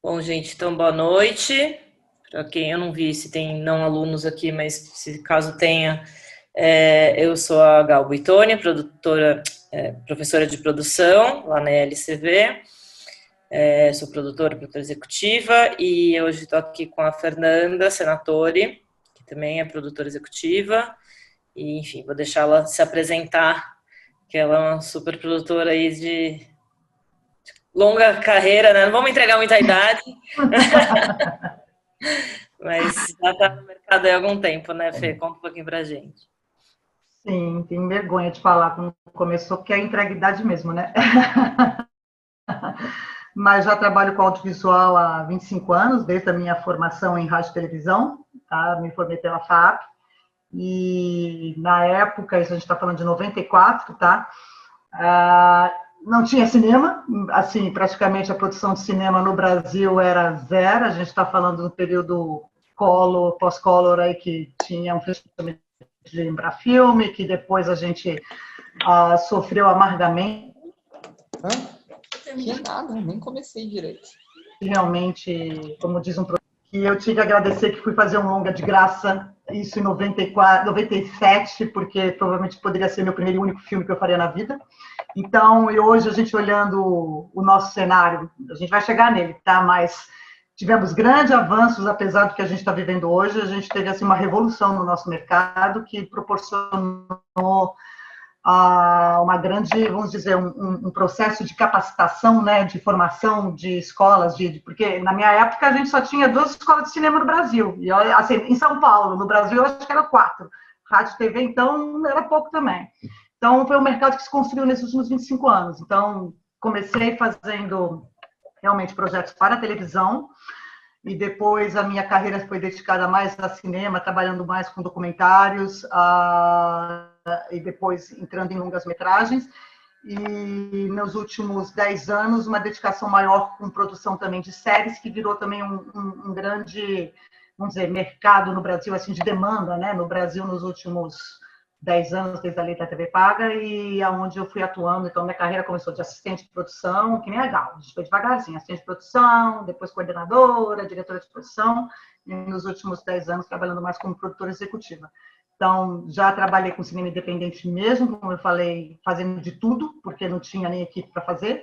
Bom, gente, então boa noite. Para quem eu não vi se tem não alunos aqui, mas se caso tenha, eu sou a Gal Buitoni, professora de produção lá na LCV. Sou produtora executiva e hoje estou aqui com a Fernanda Senatori, que também é produtora executiva. E, enfim, vou deixá-la se apresentar, que ela é uma super produtora aí de longa carreira, né? Não vamos entregar muita idade. Mas já está no mercado há algum tempo, né, Fê? Conta um pouquinho pra gente. Sim, tenho vergonha de falar quando começou, porque é integridade mesmo, né? Mas já trabalho com audiovisual há 25 anos, desde a minha formação em rádio e televisão, tá? Me formei pela FAP, e na época, isso a gente está falando de 94, tá? Não tinha cinema, assim, praticamente a produção de cinema no Brasil era zero, a gente está falando do período pós-Collor aí, que tinha um fechamento de Embrafilme, que depois a gente sofreu amargamente. Que nada, nem comecei direito. Realmente, como diz um que eu tive que agradecer que fui fazer um longa de graça, isso em 94, 97, porque provavelmente poderia ser meu primeiro e único filme que eu faria na vida. Então, e hoje a gente olhando o nosso cenário, a gente vai chegar nele, tá? Mas tivemos grandes avanços, apesar do que a gente está vivendo hoje, a gente teve assim uma revolução no nosso mercado que proporcionou uma grande, vamos dizer, um processo de capacitação, né, de formação de escolas, porque na minha época a gente só tinha 2 escolas de cinema no Brasil, e assim, em São Paulo, no Brasil eu acho que era 4, rádio e TV, então era pouco também. Então foi um mercado que se construiu nesses últimos 25 anos, então comecei fazendo realmente projetos para a televisão, e depois a minha carreira foi dedicada mais a cinema, trabalhando mais com documentários, e depois entrando em longas-metragens. E nos últimos 10 anos, uma dedicação maior com produção também de séries, que virou também um grande, vamos dizer, mercado no Brasil, assim, de demanda, né? No Brasil, nos últimos 10 anos, desde a lei da TV paga, e aonde eu fui atuando. Então, minha carreira começou de assistente de produção, que nem a Gal, a gente foi devagarzinho, assistente de produção, depois coordenadora, diretora de produção, e nos últimos 10 anos trabalhando mais como produtora executiva. Então, já trabalhei com cinema independente mesmo, como eu falei, fazendo de tudo, porque não tinha nem equipe para fazer.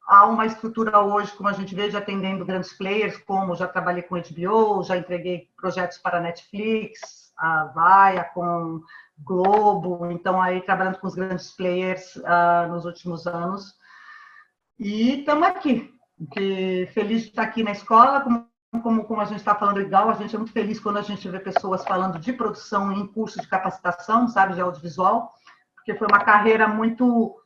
Há uma estrutura hoje, como a gente vê, de atendendo grandes players, como já trabalhei com HBO, já entreguei projetos para a Netflix, a Vaia, com Globo, então aí trabalhando com os grandes players nos últimos anos. E estamos aqui, porque feliz de estar aqui na escola, como a gente está falando legal, a gente é muito feliz quando a gente vê pessoas falando de produção em curso de capacitação, sabe, de audiovisual, porque foi uma carreira muito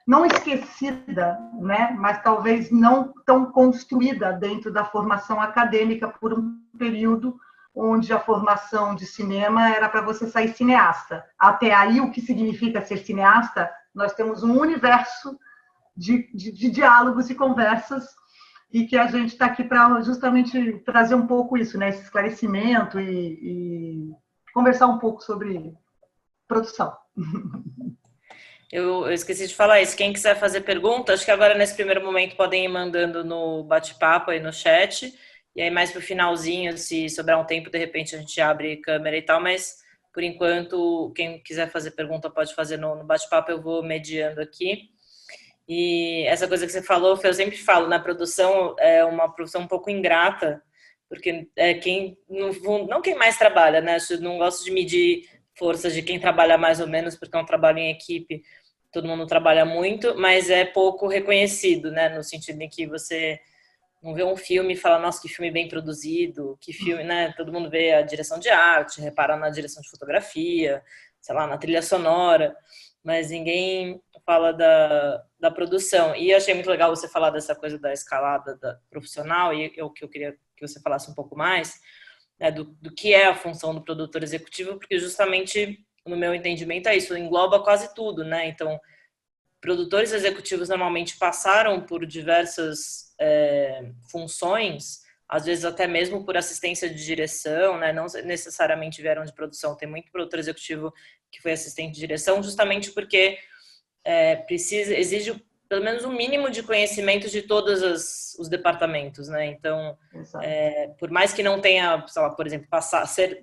não esquecida, né, mas talvez não tão construída dentro da formação acadêmica por um período onde a formação de cinema era para você sair cineasta. Até aí, o que significa ser cineasta, nós temos um universo de diálogos e conversas, e que a gente está aqui para justamente trazer um pouco isso, né, esse esclarecimento e conversar um pouco sobre produção. Eu esqueci de falar isso. Quem quiser fazer pergunta, acho que agora nesse primeiro momento podem ir mandando no bate-papo aí no chat. E aí mais pro finalzinho, se sobrar um tempo, de repente a gente abre câmera e tal, mas por enquanto, quem quiser fazer pergunta pode fazer no bate-papo, eu vou mediando aqui. E essa coisa que você falou, eu sempre falo, na produção é uma profissão um pouco ingrata, porque é quem, não quem mais trabalha, né? Eu não gosto de medir forças de quem trabalha mais ou menos, porque é um trabalho em equipe, todo mundo trabalha muito, mas é pouco reconhecido, né? No sentido em que você não vê um filme e fala, nossa, que filme bem produzido, que filme, né? Todo mundo vê a direção de arte, repara na direção de fotografia, sei lá, na trilha sonora, mas ninguém fala da produção. E eu achei muito legal você falar dessa coisa da escalada profissional, e o que eu queria que você falasse um pouco mais, né, do que é a função do produtor executivo, porque justamente, no meu entendimento, é isso, engloba quase tudo, né? Então, produtores executivos normalmente passaram por diversas funções, às vezes até mesmo por assistência de direção, né? Não necessariamente vieram de produção. Tem muito produtor executivo que foi assistente de direção, justamente porque exige pelo menos um mínimo de conhecimento de todos os departamentos, né? Então, por mais que não tenha, sei lá, por exemplo,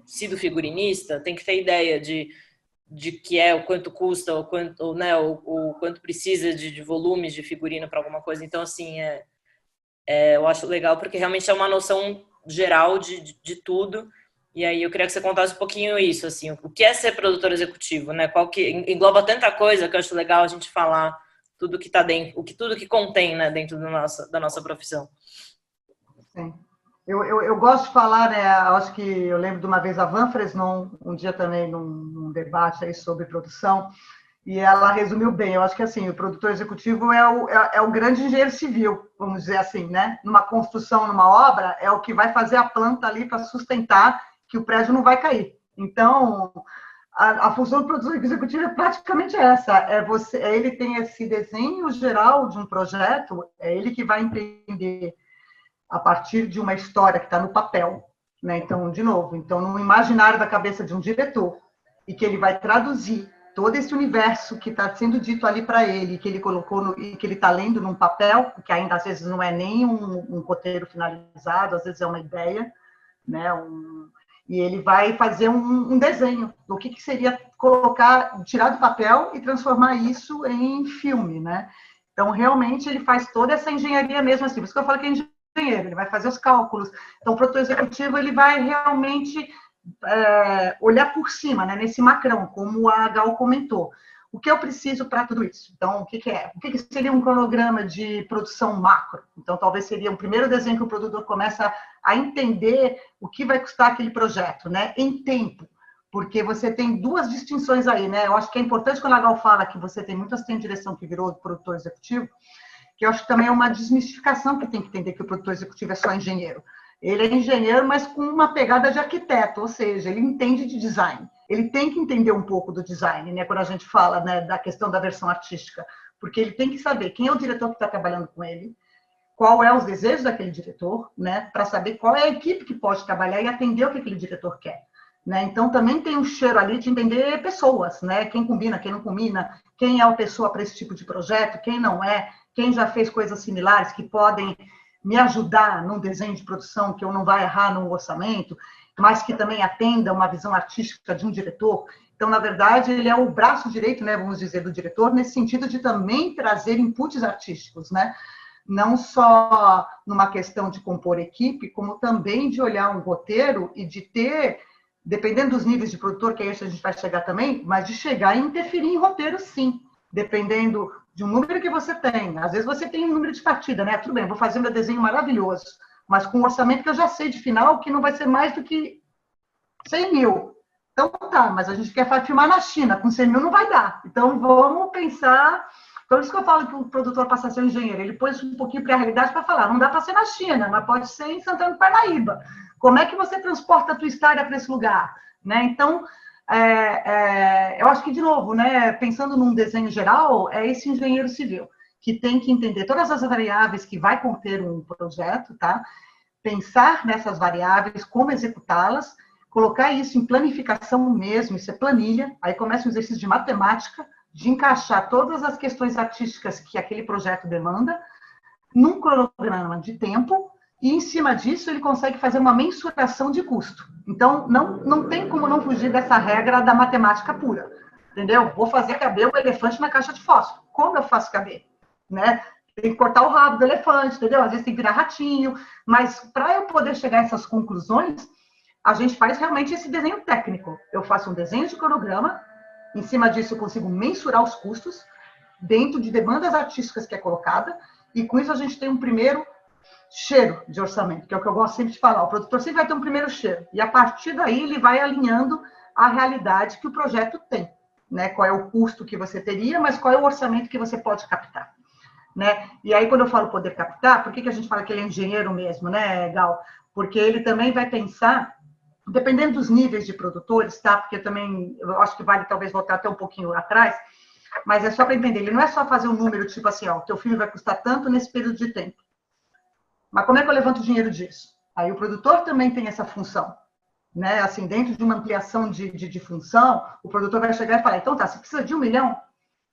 sido figurinista, tem que ter ideia de que o quanto custa, o quanto, né, o quanto precisa de volumes de figurino para alguma coisa. Então, assim, eu acho legal porque realmente é uma noção geral de tudo. E aí eu queria que você contasse um pouquinho isso, assim, o que é ser produtor executivo, né? Qual que engloba tanta coisa que eu acho legal a gente falar tudo que tá dentro, tudo que contém, né, dentro da nossa profissão. Sim. Eu gosto de falar, né? Acho que eu lembro de uma vez a Van Fresnon, um dia também num debate aí sobre produção, e ela resumiu bem. Eu acho que assim, o produtor executivo é o grande engenheiro civil, vamos dizer assim, né? Numa construção, numa obra, é o que vai fazer a planta ali para sustentar que o prédio não vai cair. Então, a função do produtor executivo é praticamente essa. Ele tem esse desenho geral de um projeto, é ele que vai entender a partir de uma história que está no papel, né? Então, de novo, no imaginário da cabeça de um diretor, e que ele vai traduzir todo esse universo que está sendo dito ali para ele, que ele colocou e que ele está lendo num papel, que ainda às vezes não é nem um roteiro finalizado, às vezes é uma ideia, né? E ele vai fazer um desenho do que seria tirar do papel e transformar isso em filme, né? Então, realmente, ele faz toda essa engenharia mesmo assim. Por isso que eu falo que é engenheiro, ele vai fazer os cálculos. Então, o produtor executivo, ele vai realmente olhar por cima, né, nesse macrão, como a Gal comentou. O que eu preciso para tudo isso? Então, o que é? O que seria um cronograma de produção macro? Então, talvez seria um primeiro desenho que o produtor começa a entender o que vai custar aquele projeto, né, em tempo. Porque você tem duas distinções aí, né? Eu acho que é importante quando a Gal fala que você tem muito assistente de direção que virou produtor executivo, que eu acho que também é uma desmistificação que tem que entender que o produtor executivo é só engenheiro. Ele é engenheiro, mas com uma pegada de arquiteto, ou seja, ele entende de design. Ele tem que entender um pouco do design, né, quando a gente fala, né, da questão da versão artística, porque ele tem que saber quem é o diretor que está trabalhando com ele, qual é os desejos daquele diretor, né, para saber qual é a equipe que pode trabalhar e atender o que aquele diretor quer. Né? Então, também tem um cheiro ali de entender pessoas, né? Quem combina, quem não combina, quem é a pessoa para esse tipo de projeto, quem não é, quem já fez coisas similares que podem me ajudar num desenho de produção que eu não vai errar no orçamento, mas que também atenda uma visão artística de um diretor. Então, na verdade, ele é o braço direito, né, vamos dizer, do diretor, nesse sentido de também trazer inputs artísticos, né? Não só numa questão de compor equipe, como também de olhar um roteiro e de ter, dependendo dos níveis de produtor, que é isso a gente vai chegar também, mas de chegar e interferir em roteiro, sim, dependendo de um número que você tem. Às vezes você tem um número de partida, né? Tudo bem, vou fazer meu desenho maravilhoso, mas com um orçamento que eu já sei de final que não vai ser mais do que 100 mil. Então tá, mas a gente quer filmar na China, com 100 mil não vai dar. Então vamos pensar. Por isso que eu falo que o produtor passa a ser um engenheiro, ele põe um pouquinho para a realidade para falar, não dá para ser na China, mas pode ser em Santana do Parnaíba. Como é que você transporta a tua história para esse lugar? Né? Então, eu acho que, de novo, né, pensando num desenho geral, é esse engenheiro civil, que tem que entender todas as variáveis que vai conter um projeto, tá? Pensar nessas variáveis, como executá-las, colocar isso em planificação mesmo, isso é planilha, aí começa um exercício de matemática, de encaixar todas as questões artísticas que aquele projeto demanda, num cronograma de tempo, e em cima disso ele consegue fazer uma mensuração de custo. Então, não tem como não fugir dessa regra da matemática pura, entendeu? Vou fazer caber o elefante na caixa de fósforo. Como eu faço caber? Né? Tem que cortar o rabo do elefante, entendeu? Às vezes tem que virar ratinho, mas para eu poder chegar a essas conclusões, a gente faz realmente esse desenho técnico. Eu faço um desenho de cronograma, em cima disso eu consigo mensurar os custos, dentro de demandas artísticas que é colocada, e com isso a gente tem um primeiro cheiro de orçamento, que é o que eu gosto sempre de falar. O produtor sempre vai ter um primeiro cheiro, e a partir daí ele vai alinhando a realidade que o projeto tem, né? Qual é o custo que você teria, mas qual é o orçamento que você pode captar, né? E aí, quando eu falo poder captar, por que a gente fala que ele é engenheiro mesmo, né, Gal? Porque ele também vai pensar, dependendo dos níveis de produtores, tá? Porque também, eu acho que vale talvez voltar até um pouquinho atrás, mas é só para entender, ele não é só fazer um número tipo assim, ó, o teu filme vai custar tanto nesse período de tempo. Mas como é que eu levanto o dinheiro disso? Aí o produtor também tem essa função, né? Assim, dentro de uma ampliação de função, o produtor vai chegar e falar, então tá, você precisa de 1 milhão?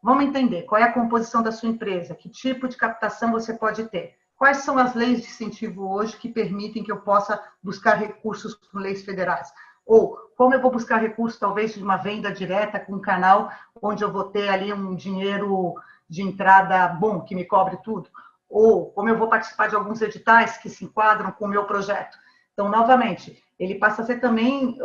vamos entender qual é a composição da sua empresa, que tipo de captação você pode ter. Quais são as leis de incentivo hoje que permitem que eu possa buscar recursos com leis federais? Ou como eu vou buscar recursos, talvez, de uma venda direta com um canal onde eu vou ter ali um dinheiro de entrada bom, que me cobre tudo? Ou como eu vou participar de alguns editais que se enquadram com o meu projeto? Então, novamente, ele passa a ser também,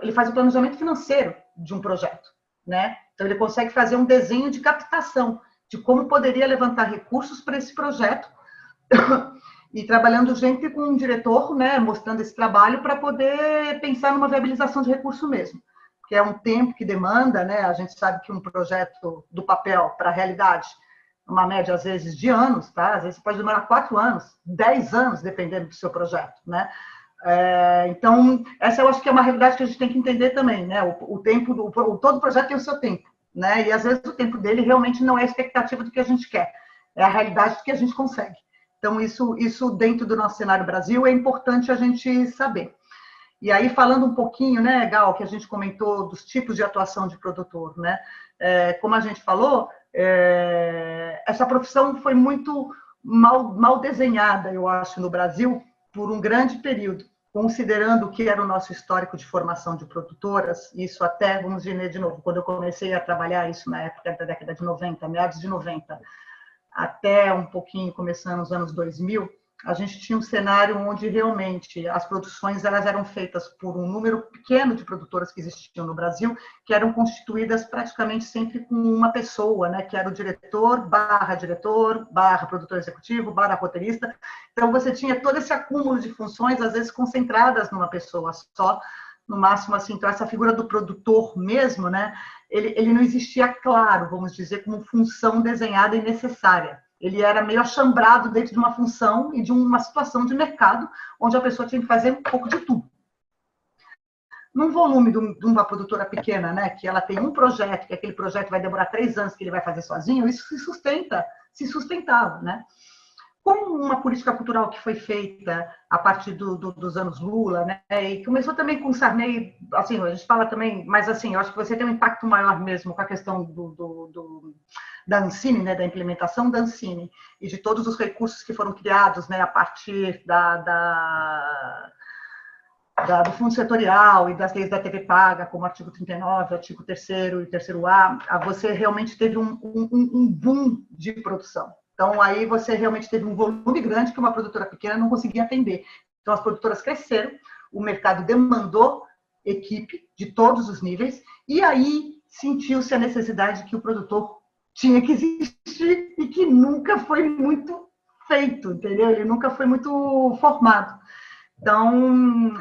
ele faz o planejamento financeiro de um projeto, né? Então, ele consegue fazer um desenho de captação, de como poderia levantar recursos para esse projeto, e trabalhando junto com um diretor, né, mostrando esse trabalho para poder pensar numa viabilização de recurso mesmo, que é um tempo que demanda, né? A gente sabe que um projeto do papel para a realidade, uma média às vezes de anos, tá? Às vezes pode demorar 4 anos, 10 anos, dependendo do seu projeto, né? Então, essa eu acho que é uma realidade que a gente tem que entender também, né? Todo projeto tem o seu tempo, né? E às vezes o tempo dele realmente não é a expectativa do que a gente quer, é a realidade do que a gente consegue. Então, isso dentro do nosso cenário Brasil é importante a gente saber. E aí, falando um pouquinho, né, Gal, que a gente comentou dos tipos de atuação de produtor, né? Como a gente falou, essa profissão foi muito mal desenhada, eu acho, no Brasil, por um grande período, considerando o que era o nosso histórico de formação de produtoras, isso até, vamos dizer de novo, quando eu comecei a trabalhar isso na época da década de 90, meados de 90, até um pouquinho começando nos anos 2000, a gente tinha um cenário onde realmente as produções elas eram feitas por um número pequeno de produtoras que existiam no Brasil, que eram constituídas praticamente sempre com uma pessoa, né, que era o diretor, barra produtor executivo, barra roteirista. Então, você tinha todo esse acúmulo de funções, às vezes concentradas numa pessoa só, no máximo, assim, então essa figura do produtor mesmo, né, ele não existia claro, vamos dizer, como função desenhada e necessária. Ele era meio achambrado dentro de uma função e de uma situação de mercado, onde a pessoa tinha que fazer um pouco de tudo. Num volume de uma produtora pequena, né, que ela tem um projeto, que aquele projeto vai demorar 3 anos, que ele vai fazer sozinho, isso se sustentava, né? Com uma política cultural que foi feita a partir dos anos Lula, né? E começou também com o Sarney, assim, a gente fala também, mas assim, eu acho que você tem um impacto maior mesmo com a questão da Ancine, né? Da implementação da Ancine e de todos os recursos que foram criados, né? A partir do fundo setorial e das leis da TV paga, como o artigo 39, o artigo 3º e 3º-A, você realmente teve um boom de produção. Então, aí você realmente teve um volume grande que uma produtora pequena não conseguia atender. Então, as produtoras cresceram, o mercado demandou equipe de todos os níveis, e aí sentiu-se a necessidade que o produtor tinha que existir e que nunca foi muito feito, entendeu? Ele nunca foi muito formado. Então,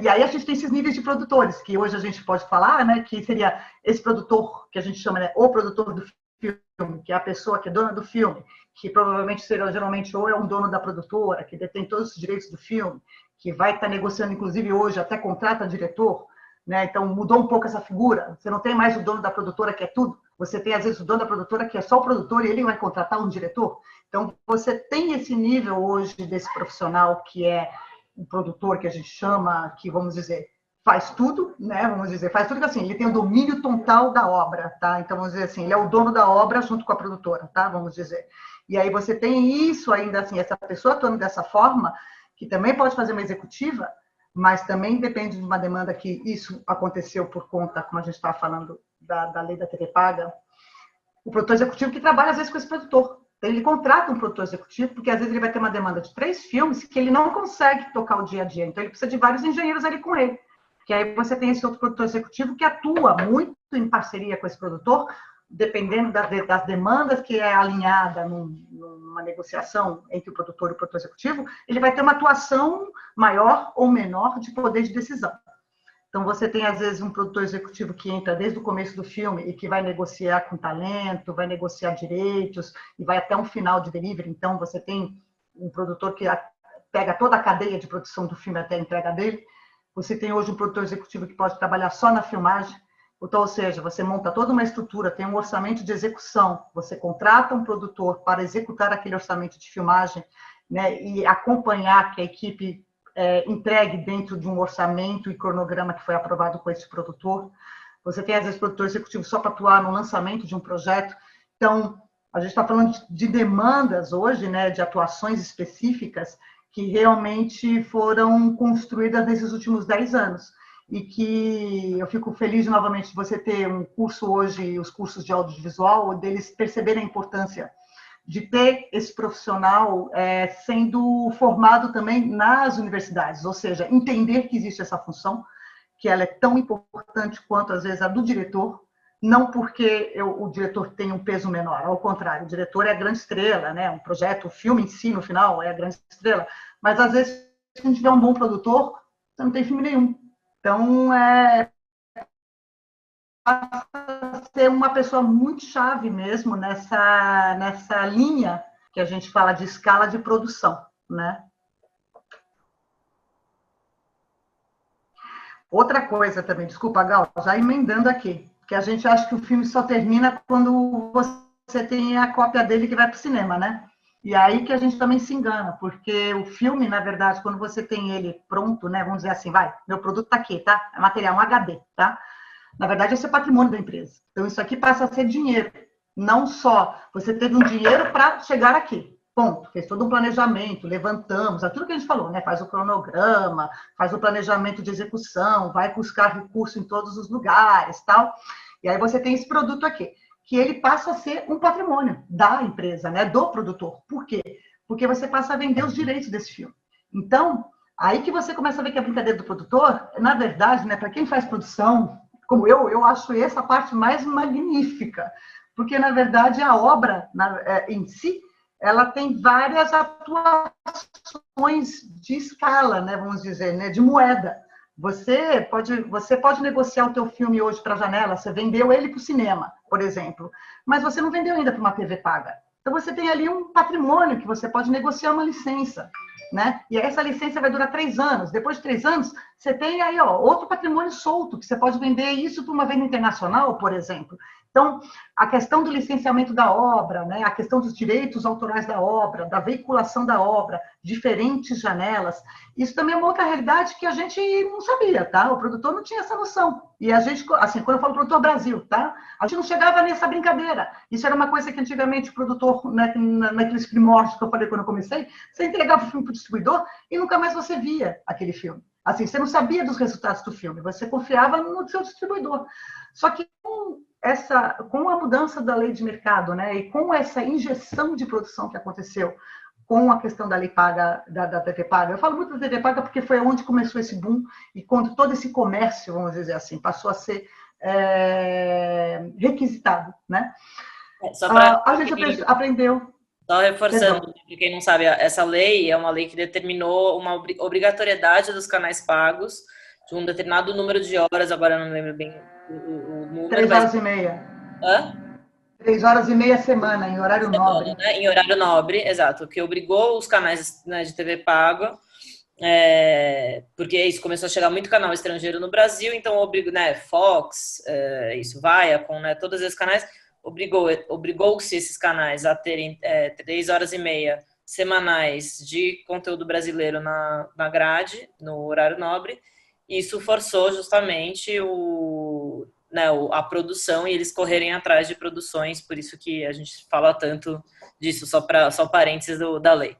e aí a gente tem esses níveis de produtores, que hoje a gente pode falar, né, que seria esse produtor que a gente chama, né, o produtor do filme, que é a pessoa que é dona do filme, que provavelmente será geralmente ou é um dono da produtora, que detém todos os direitos do filme, que vai estar negociando, inclusive hoje, até contrata diretor, né? Então mudou um pouco essa figura. Você não tem mais o dono da produtora que é tudo, você tem às vezes o dono da produtora que é só o produtor e ele vai contratar um diretor. Então você tem esse nível hoje desse profissional que é um produtor que a gente chama, que vamos dizer, faz tudo, né? Vamos dizer, faz tudo que assim, ele tem o domínio total da obra, tá? Então, vamos dizer assim, ele é o dono da obra junto com a produtora, tá? Vamos dizer. E aí você tem isso ainda assim, essa pessoa atuando dessa forma, que também pode fazer uma executiva, mas também depende de uma demanda que isso aconteceu por conta, como a gente estava falando, da lei da TV paga, o produtor executivo que trabalha às vezes com esse produtor. Ele contrata um produtor executivo, porque às vezes ele vai ter uma demanda de 3 filmes que ele não consegue tocar o dia a dia. Então, ele precisa de vários engenheiros ali com ele. Que aí você tem esse outro produtor executivo que atua muito em parceria com esse produtor, dependendo das demandas que é alinhada numa negociação entre o produtor e o produtor executivo, ele vai ter uma atuação maior ou menor de poder de decisão. Então, você tem, às vezes, um produtor executivo que entra desde o começo do filme e que vai negociar com talento, vai negociar direitos e vai até um final de delivery. Então, você tem um produtor que pega toda a cadeia de produção do filme até a entrega dele. Você tem hoje um produtor executivo que pode trabalhar só na filmagem. Então, ou seja, você monta toda uma estrutura, tem um orçamento de execução, você contrata um produtor para executar aquele orçamento de filmagem, né, e acompanhar que a equipe entregue dentro de um orçamento e cronograma que foi aprovado com esse produtor. você tem, às vezes, produtor executivo só para atuar no lançamento de um projeto. Então, a gente está falando de demandas hoje, né, de atuações específicas que realmente foram construídas nesses últimos 10 anos. E que eu fico feliz, novamente, de você ter um curso hoje, os cursos de audiovisual, deles perceberem a importância de ter esse profissional sendo formado também nas universidades, ou seja, entender que existe essa função, que ela é tão importante quanto, às vezes, a do diretor, não porque o diretor tem um peso menor, ao contrário, o diretor é a grande estrela, né? Um projeto, o filme em si, no final, é a grande estrela, mas, às vezes, se não tiver um bom produtor, você não tem filme nenhum. Então, ser uma pessoa muito chave mesmo nessa linha que a gente fala de escala de produção, né? Outra coisa também, desculpa, Gal, já emendando aqui, que a gente acha que o filme só termina quando você tem a cópia dele que vai para o cinema, né? E aí que a gente também se engana, porque o filme, na verdade, quando você tem ele pronto, né? Vamos dizer assim, meu produto está aqui, tá? É material, um HD, tá? Na verdade, esse é patrimônio da empresa. Então, isso aqui passa a ser dinheiro. Não só você teve um dinheiro para chegar aqui. Ponto. Fez todo um planejamento, levantamos, aquilo que a gente falou, né? Faz o cronograma, faz o planejamento de execução, vai buscar recurso em todos os lugares, tal. E aí você tem esse produto aqui, que ele passa a ser um patrimônio da empresa, né? Do produtor. Por quê? Porque você passa a vender os direitos desse filme. Então, aí que você começa a ver que a brincadeira do produtor, na verdade, né? Para quem faz produção, como eu acho essa parte mais magnífica, porque, na verdade, a obra em si, ela tem várias atuações de escala, né, vamos dizer, né, de moeda. Você pode negociar o teu filme hoje para a janela, você vendeu ele para o cinema, por exemplo, mas você não vendeu ainda para uma TV paga. Então, você tem ali um patrimônio que você pode negociar uma licença, né? E essa licença vai durar 3 anos. Depois de 3 anos, você tem aí outro patrimônio solto, que você pode vender isso para uma venda internacional, por exemplo. Então, a questão do licenciamento da obra, né? A questão dos direitos autorais da obra, da veiculação da obra, diferentes janelas, isso também é uma outra realidade que a gente não sabia, tá? O produtor não tinha essa noção. E a gente, assim, quando eu falo produtor Brasil, tá? A gente não chegava nessa brincadeira. Isso era uma coisa que antigamente o produtor, né, naqueles primórdios que eu falei quando eu comecei, você entregava o filme para o distribuidor e nunca mais você via aquele filme. Assim, você não sabia dos resultados do filme, você confiava no seu distribuidor. Só que com a mudança da lei de mercado, né, e com essa injeção de produção que aconteceu com a questão da lei paga, da TV paga, eu falo muito da TV paga porque foi onde começou esse boom e quando todo esse comércio, vamos dizer assim, passou a ser requisitado, né? A gente aprendeu. Só reforçando, para quem não sabe, essa lei é uma lei que determinou uma obrigatoriedade dos canais pagos de um determinado número de horas, agora eu não lembro bem o número. 3 horas e meia. Hã? 3 horas e meia semana, em horário nobre. Né? Em horário nobre, exato, que obrigou os canais, né, de TV paga, porque isso começou a chegar muito canal estrangeiro no Brasil, então obrigou, né, Fox, Viacom, né, todos esses canais, obrigou-se esses canais a terem 3 horas e meia semanais de conteúdo brasileiro na grade, no horário nobre. Isso forçou justamente a produção e eles correrem atrás de produções, por isso que a gente fala tanto disso, só parênteses da lei.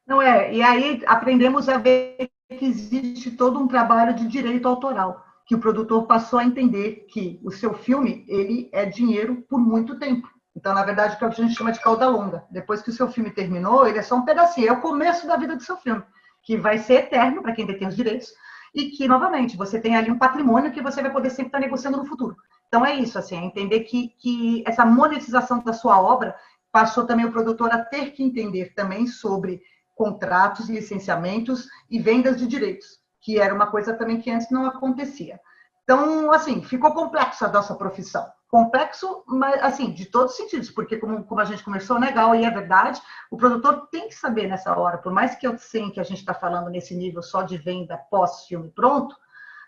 Não é, e aí aprendemos a ver que existe todo um trabalho de direito autoral, que o produtor passou a entender que o seu filme, ele é dinheiro por muito tempo. Então, na verdade, o que a gente chama de cauda longa. Depois que o seu filme terminou, ele é só um pedacinho, é o começo da vida do seu filme, que vai ser eterno para quem detém os direitos, e que, novamente, você tem ali um patrimônio que você vai poder sempre estar negociando no futuro. Então, é isso, assim, é entender que essa monetização da sua obra passou também o produtor a ter que entender também sobre contratos, licenciamentos e vendas de direitos, que era uma coisa também que antes não acontecia. Então, assim, ficou complexo a nossa profissão. Complexo, mas, assim, de todos os sentidos, porque como a gente conversou, né, Gal, e é verdade, o produtor tem que saber nessa hora, por mais que eu sei que a gente está falando nesse nível só de venda pós-filme pronto,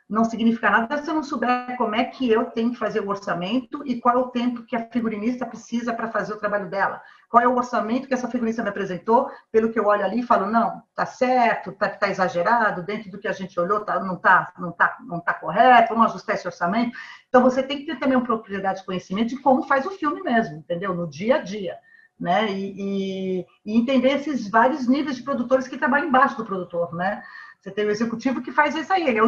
não significa nada se eu não souber como é que eu tenho que fazer o orçamento e qual é o tempo que a figurinista precisa para fazer o trabalho dela. Qual é o orçamento que essa figurinista me apresentou, pelo que eu olho ali e falo, não, tá certo, tá exagerado, dentro do que a gente olhou, não tá correto, vamos ajustar esse orçamento. Então, você tem que ter também uma propriedade de conhecimento de como faz o filme mesmo, entendeu? No dia a dia. Né? E entender esses vários níveis de produtores que trabalham embaixo do produtor, né? Você tem o executivo que faz isso aí, ele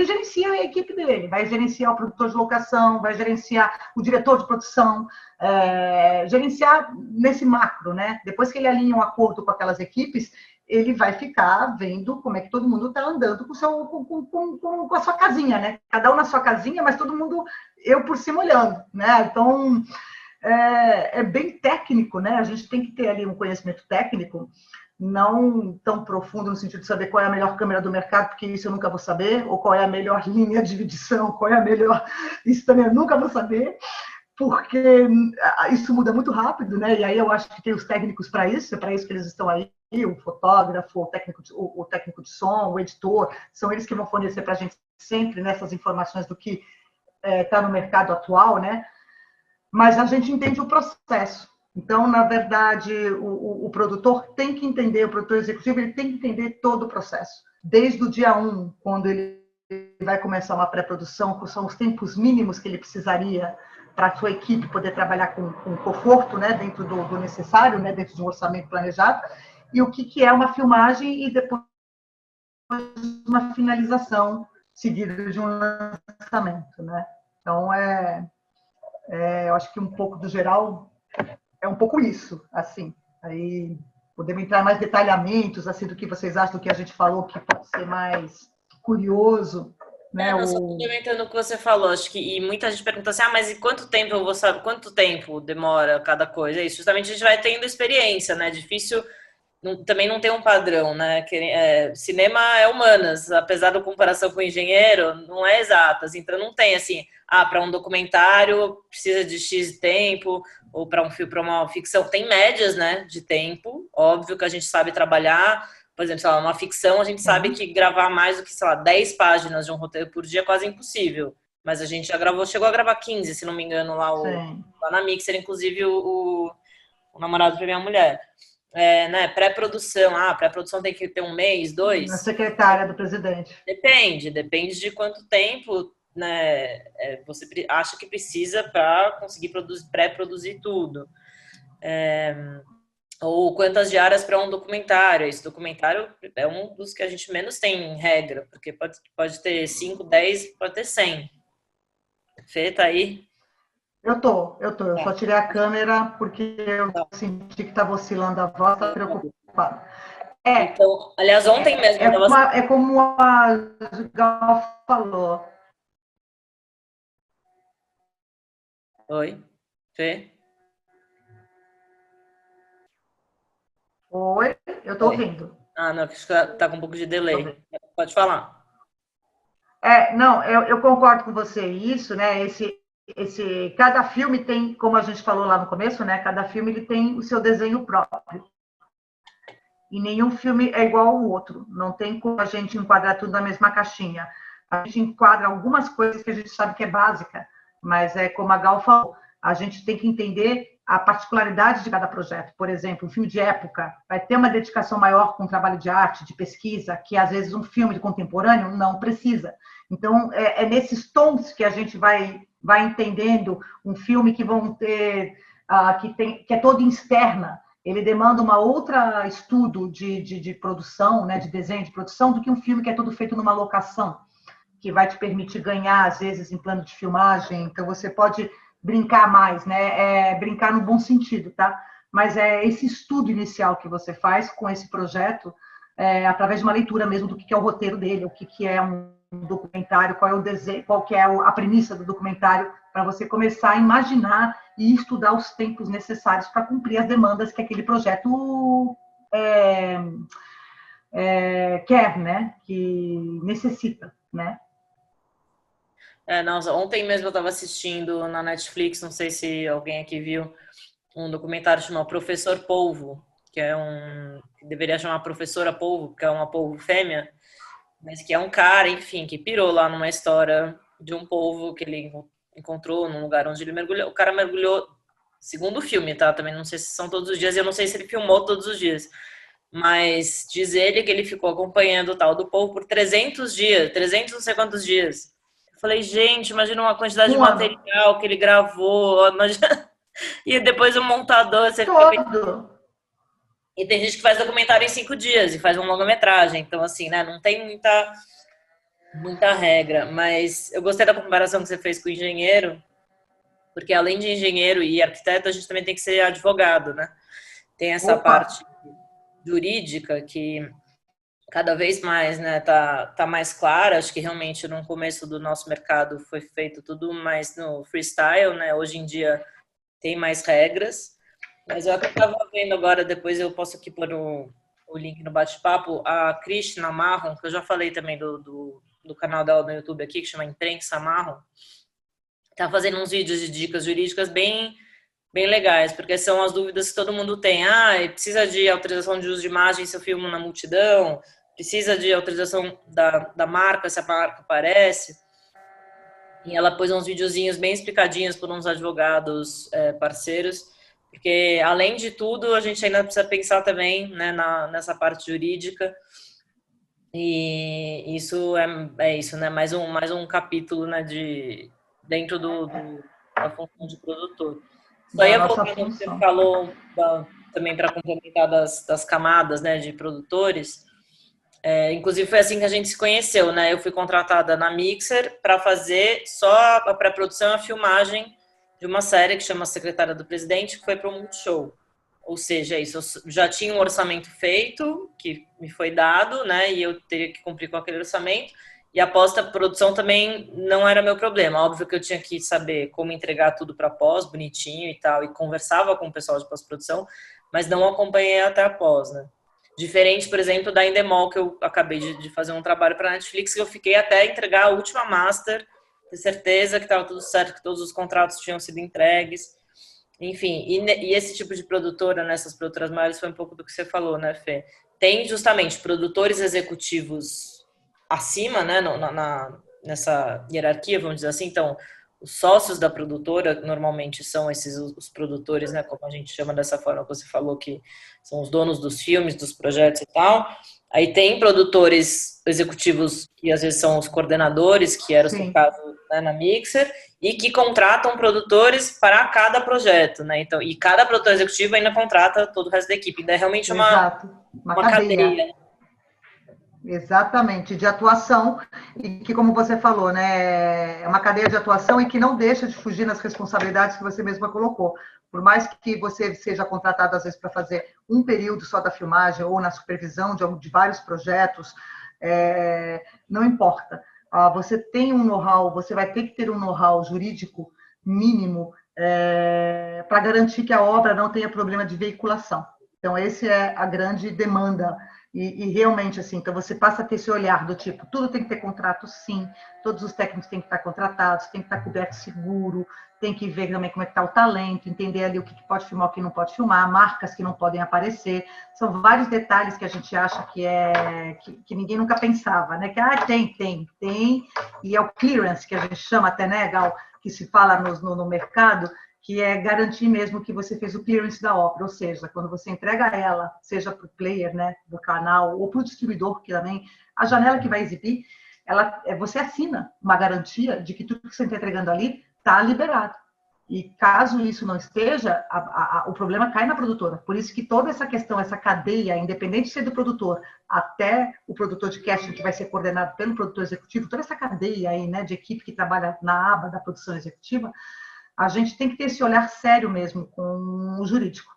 gerencia a equipe dele, vai gerenciar o produtor de locação, vai gerenciar o diretor de produção, gerenciar nesse macro, né? Depois que ele alinha um acordo com aquelas equipes, ele vai ficar vendo como é que todo mundo está andando com a sua casinha, né? Cada um na sua casinha, mas todo mundo, eu por cima olhando, né? Então, é bem técnico, né? A gente tem que ter ali um conhecimento técnico, não tão profundo no sentido de saber qual é a melhor câmera do mercado, porque isso eu nunca vou saber, ou qual é a melhor linha de edição, qual é a melhor... Isso também eu nunca vou saber, porque isso muda muito rápido, né? E aí eu acho que tem os técnicos para isso, é para isso que eles estão aí, o fotógrafo, o técnico de som, o editor, são eles que vão fornecer para a gente sempre nessas informações do que está no mercado atual, né? Mas a gente entende o processo. Então, na verdade, o produtor tem que entender, o produtor executivo, ele tem que entender todo o processo. Desde o dia 1, quando ele vai começar uma pré-produção, que são os tempos mínimos que ele precisaria para a sua equipe poder trabalhar com conforto, né, dentro do necessário, né, dentro de um orçamento planejado, e o que é uma filmagem e depois uma finalização seguida de um lançamento, né? Então, eu acho que um pouco do geral é um pouco isso, assim. Aí podemos entrar em mais detalhamentos, assim, do que vocês acham do que a gente falou, que pode ser mais curioso, né? Não, só complementando o que você falou, acho que e muita gente pergunta assim, mas e quanto tempo eu vou saber, quanto tempo demora cada coisa? É isso, justamente a gente vai tendo experiência, né? Difícil, também não tem um padrão, né? Cinema é humanas, apesar da comparação com engenheiro, não é exatas, então não tem assim, para um documentário precisa de X tempo, ou para um filme, para uma ficção, tem médias, né, de tempo, óbvio que a gente sabe trabalhar. Por exemplo, sei lá, uma ficção, a gente sabe que gravar mais do que, sei lá, 10 páginas de um roteiro por dia é quase impossível. Mas a gente já chegou a gravar 15, se não me engano, lá na Mixer, inclusive o namorado da minha mulher. Né, pré-produção, pré-produção tem que ter um mês, 2? A secretária do presidente. Depende de quanto tempo, né, você acha que precisa para conseguir pré-produzir tudo. Ou quantas diárias para um documentário. Esse documentário é um dos que a gente menos tem regra, porque pode ter 5, 10, pode ter 100. Fê, tá aí? Eu só tirei a câmera porque eu senti que estava oscilando a voz, estava preocupada. Então, aliás, ontem mesmo eu tava... É como a Gal falou. Oi, Fê? Oi, eu estou ouvindo. Não, acho que tá com um pouco de delay. Pode falar. Não, eu concordo com você isso, né? Cada filme tem, como a gente falou lá no começo, né? Cada filme ele tem o seu desenho próprio. E nenhum filme é igual ao outro. Não tem como a gente enquadrar tudo na mesma caixinha. A gente enquadra algumas coisas que a gente sabe que é básica, mas é como a Gal falou, a gente tem que entender a particularidade de cada projeto. Por exemplo, um filme de época vai ter uma dedicação maior com o trabalho de arte, de pesquisa, que às vezes um filme de contemporâneo não precisa. Então, nesses tons que a gente vai entendendo um filme que vão ter, que é todo externa, ele demanda uma outra estudo de produção, né, de desenho de produção, do que um filme que é todo feito numa locação, que vai te permitir ganhar, às vezes, em plano de filmagem. Então, você pode brincar mais, né? Brincar no bom sentido, tá? Mas é esse estudo inicial que você faz com esse projeto, através de uma leitura mesmo do que é o roteiro dele, o que é um documentário, qual é o desenho, qual que é a premissa do documentário, para você começar a imaginar e estudar os tempos necessários para cumprir as demandas que aquele projeto quer, né? Que necessita, né? Nossa, ontem mesmo eu estava assistindo na Netflix, não sei se alguém aqui viu, um documentário chamado Professor Polvo, que deveria chamar Professora Polvo, porque é uma polvo fêmea, mas que é um cara, enfim, que pirou lá numa história de um povo que ele encontrou num lugar onde ele mergulhou. O cara mergulhou, segundo o filme, tá? Também não sei se são todos os dias, eu não sei se ele filmou todos os dias, mas diz ele que ele ficou acompanhando o tal do povo por 300 dias, 300 não sei quantos dias. Eu falei, gente, imagina uma quantidade de Um ano. material que ele gravou, imagina... E depois o montador, você fica Todo. e tem gente que faz documentário em 5 dias e faz uma longa-metragem. Então, assim, né? Não tem muita regra. Mas eu gostei da comparação que você fez com o engenheiro, porque além de engenheiro e arquiteto, a gente também tem que ser advogado, né? Tem essa Opa! parte jurídica que cada vez mais, né, tá mais clara. Acho que realmente no começo do nosso mercado foi feito tudo mais no freestyle, né? Hoje em dia tem mais regras. Mas eu estava vendo agora, depois eu posso aqui pôr o link no bate-papo, a Krishna Marron, que eu já falei também do canal dela no YouTube aqui, que chama Imprensa Marron, tá fazendo uns vídeos de dicas jurídicas bem legais, porque são as dúvidas que todo mundo tem. Ah, precisa de autorização de uso de imagem se eu filmo na multidão? Precisa de autorização da marca, se a marca aparece? E ela pôs uns videozinhos bem explicadinhos por uns advogados parceiros, porque além de tudo a gente ainda precisa pensar também, né, nessa parte jurídica, e isso é isso, né, mais um capítulo, né, dentro da função de produtor. Só Da ia nossa voltar no que você função. falou também para complementar das camadas, né, de produtores. Inclusive foi assim que a gente se conheceu, né? Eu fui contratada na Mixer para fazer só a pré-produção e a filmagem de uma série que chama Secretária do Presidente, que foi para o Multishow. Ou seja, isso, eu já tinha um orçamento feito, que me foi dado, né? E eu teria que cumprir com aquele orçamento. E a pós-produção também não era meu problema. Óbvio que eu tinha que saber como entregar tudo para pós, bonitinho e tal, e conversava com o pessoal de pós-produção, mas não acompanhei até a pós, né? Diferente, por exemplo, da Endemol, que eu acabei de fazer um trabalho para a Netflix, que eu fiquei até entregar a última master, ter certeza que estava tudo certo, que todos os contratos tinham sido entregues. Enfim, e esse tipo de produtora, nessas produtoras maiores, foi um pouco do que você falou, né, Fê? Tem justamente produtores executivos acima, né, nessa hierarquia, vamos dizer assim. Então, os sócios da produtora normalmente são esses os produtores, né, como a gente chama dessa forma que você falou, que são os donos dos filmes, dos projetos e tal. Aí tem produtores executivos que às vezes são os coordenadores, que era o seu Sim, caso, né, na Mixer, e que contratam produtores para cada projeto, né? Então, e cada produtor executivo ainda contrata todo o resto da equipe. Ainda é realmente exato. Uma uma cadeia. cadeia. Exatamente, de atuação, e que, como você falou, né, é uma cadeia de atuação e que não deixa de fugir nas responsabilidades que você mesma colocou. Por mais que você seja contratado, às vezes, para fazer um período só da filmagem ou na supervisão de vários projetos, não importa. Você tem um know-how, você vai ter que ter um know-how jurídico mínimo para garantir que a obra não tenha problema de veiculação. Então, essa é a grande demanda. E realmente, assim, então você passa a ter esse olhar do tipo, tudo tem que ter contrato, sim, todos os técnicos têm que estar contratados, tem que estar coberto seguro, tem que ver também como é que está o talento, entender ali o que pode filmar, o que não pode filmar, marcas que não podem aparecer. São vários detalhes que a gente acha que ninguém nunca pensava, né? Que tem, e é o clearance, que a gente chama até, né, Gal, que se fala no mercado, que é garantir mesmo que você fez o clearance da obra, ou seja, quando você entrega ela, seja para o player, né, do canal, ou para o distribuidor, que também, a janela que vai exibir, você assina uma garantia de que tudo que você está entregando ali está liberado. E caso isso não esteja, o problema cai na produtora. Por isso que toda essa questão, essa cadeia, independente de ser do produtor até o produtor de casting, que vai ser coordenado pelo produtor executivo, toda essa cadeia aí, né, de equipe que trabalha na aba da produção executiva, a gente tem que ter esse olhar sério mesmo com o jurídico.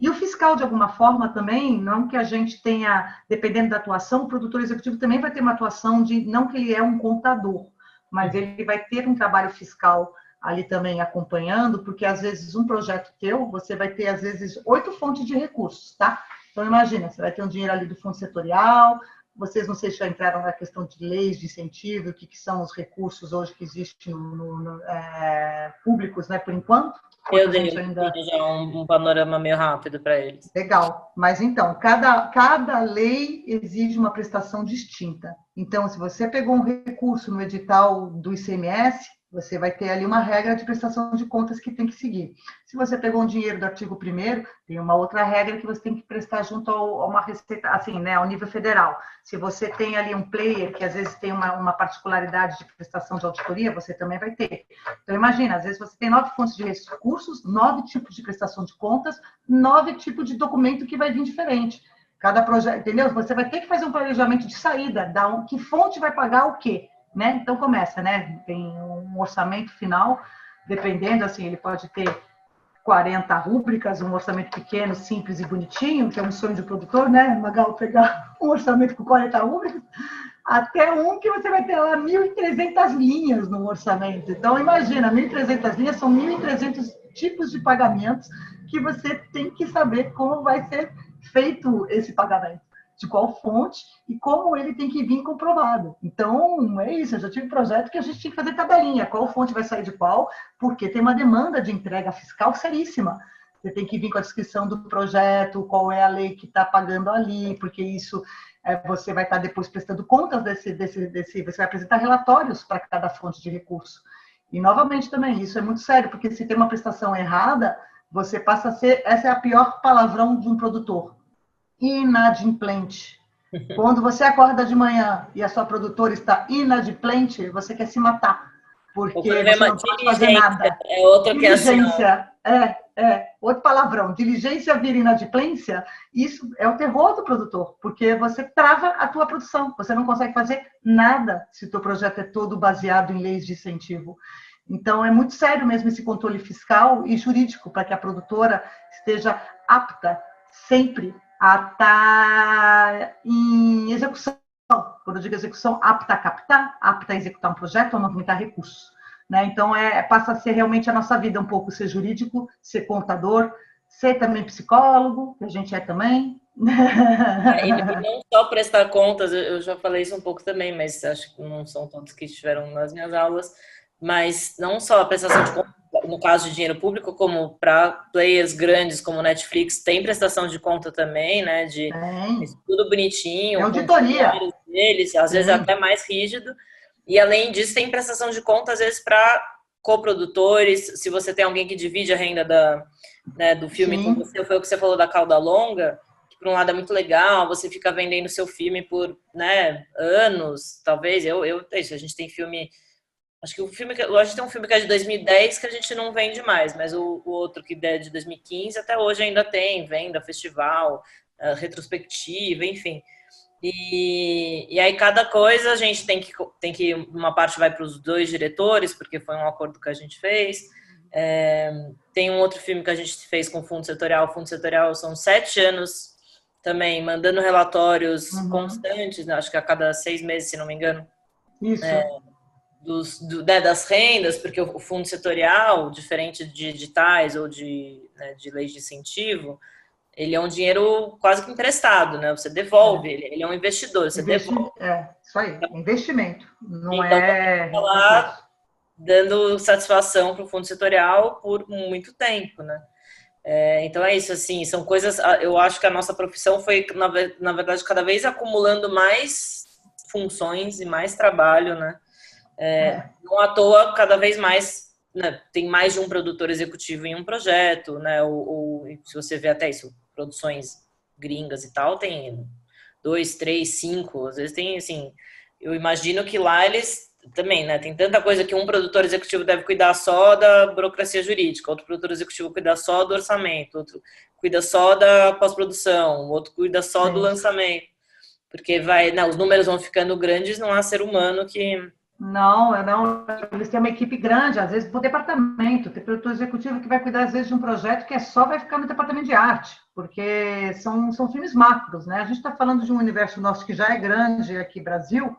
E o fiscal, de alguma forma, também, não que a gente tenha, dependendo da atuação, o produtor executivo também vai ter uma atuação de, não que ele é um contador, mas ele vai ter um trabalho fiscal ali também acompanhando, porque às vezes um projeto teu, você vai ter às vezes 8 fontes de recursos, tá? Então imagina, você vai ter um dinheiro ali do fundo setorial, vocês não sei se já entraram na questão de leis de incentivo, o que são os recursos hoje que existem públicos, né, por enquanto. Eu dei já um panorama meio rápido para eles. Legal, mas então, cada lei exige uma prestação distinta. Então, se você pegou um recurso no edital do ICMS, você vai ter ali uma regra de prestação de contas que tem que seguir. Se você pegou um dinheiro do artigo 1º, tem uma outra regra que você tem que prestar junto a uma receita, assim, né, ao nível federal. Se você tem ali um player que às vezes tem uma particularidade de prestação de auditoria, você também vai ter. Então, imagina, às vezes você tem 9 fontes de recursos, 9 tipos de prestação de contas, 9 tipos de documento que vai vir diferente. Cada projeto, entendeu? Você vai ter que fazer um planejamento de saída, que fonte vai pagar o quê? Né? Então começa, né? Tem um orçamento final, dependendo, assim, ele pode ter 40 rúbricas, um orçamento pequeno, simples e bonitinho, que é um sonho de produtor, né, Magal, pegar um orçamento com 40 rúbricas, até um que você vai ter lá 1.300 linhas no orçamento. Então, imagina, 1.300 linhas são 1.300 tipos de pagamentos que você tem que saber como vai ser feito esse pagamento, de qual fonte e como ele tem que vir comprovado. Então, é isso, eu já tive um projeto que a gente tinha que fazer tabelinha, qual fonte vai sair de qual, porque tem uma demanda de entrega fiscal seríssima. Você tem que vir com a descrição do projeto, qual é a lei que está pagando ali, porque isso você vai estar depois prestando contas você vai apresentar relatórios para cada fonte de recurso. E, novamente, também, isso é muito sério, porque se tem uma prestação errada, você passa a ser, essa é a pior palavrão de um produtor, inadimplente. Quando você acorda de manhã e a sua produtora está inadimplente, você quer se matar, porque você não pode fazer nada. É outra diligência, outro palavrão. Diligência vira inadimplência, isso é o terror do produtor, porque você trava a tua produção, você não consegue fazer nada se o teu projeto é todo baseado em leis de incentivo. Então, é muito sério mesmo esse controle fiscal e jurídico, para que a produtora esteja apta sempre a estar em execução. Quando eu digo execução, apta a captar, apta a executar um projeto ou movimentar recursos. Né? Então, passa a ser realmente a nossa vida um pouco ser jurídico, ser contador, ser também psicólogo, que a gente é também. E não só prestar contas, eu já falei isso um pouco também, mas acho que não são todos que estiveram nas minhas aulas, mas não só a prestação de contas, no caso de dinheiro público, como para players grandes como Netflix, tem prestação de conta também, né? De tudo bonitinho, auditoria deles, às vezes até mais rígido. E além disso, tem prestação de conta, às vezes, para coprodutores. Se você tem alguém que divide a renda do filme com você, foi o que você falou da cauda longa, que por um lado é muito legal, você fica vendendo seu filme por, né, anos, talvez. A gente tem filme. Acho que a gente tem um filme que é de 2010 que a gente não vende mais, mas o outro que é de 2015 até hoje ainda tem venda, festival, retrospectiva, enfim. E aí cada coisa a gente tem que uma parte vai para os 2 diretores, porque foi um acordo que a gente fez. Tem um outro filme que a gente fez com o Fundo Setorial. O Fundo Setorial são 7 anos também, mandando relatórios constantes, né? Acho que a cada 6 meses, se não me engano. Isso. Das rendas, porque o fundo setorial, diferente de editais ou de leis de incentivo, ele é um dinheiro quase que emprestado, né? Você devolve, ele é um investidor, você devolve. Isso aí, investimento. Não então, é... Tá lá dando satisfação para o fundo setorial por muito tempo, né? Então é isso, assim, são coisas... Eu acho que a nossa profissão foi, na verdade, cada vez acumulando mais funções e mais trabalho, né? Não à toa, cada vez mais, né, tem mais de um produtor executivo em um projeto, né? Ou se você vê até isso, produções gringas e tal, tem 2, 3, 5, às vezes tem, assim, eu imagino que lá eles também, né, tem tanta coisa que um produtor executivo deve cuidar só da burocracia jurídica, outro produtor executivo cuida só do orçamento, outro cuida só da pós-produção, outro cuida só do lançamento, porque os números vão ficando grandes, não há ser humano que... Não, eles têm uma equipe grande, às vezes por departamento, tem produtor executivo que vai cuidar às vezes de um projeto que vai ficar no departamento de arte, porque são filmes macros, né? A gente está falando de um universo nosso que já é grande aqui no Brasil,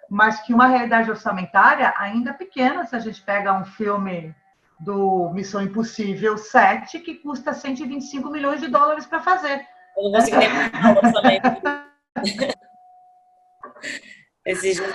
mas que uma realidade orçamentária ainda é pequena, se a gente pega um filme do Missão Impossível 7, que custa 125 milhões de dólares para fazer. Eu não consigo nem pensar o orçamento. Esse jogo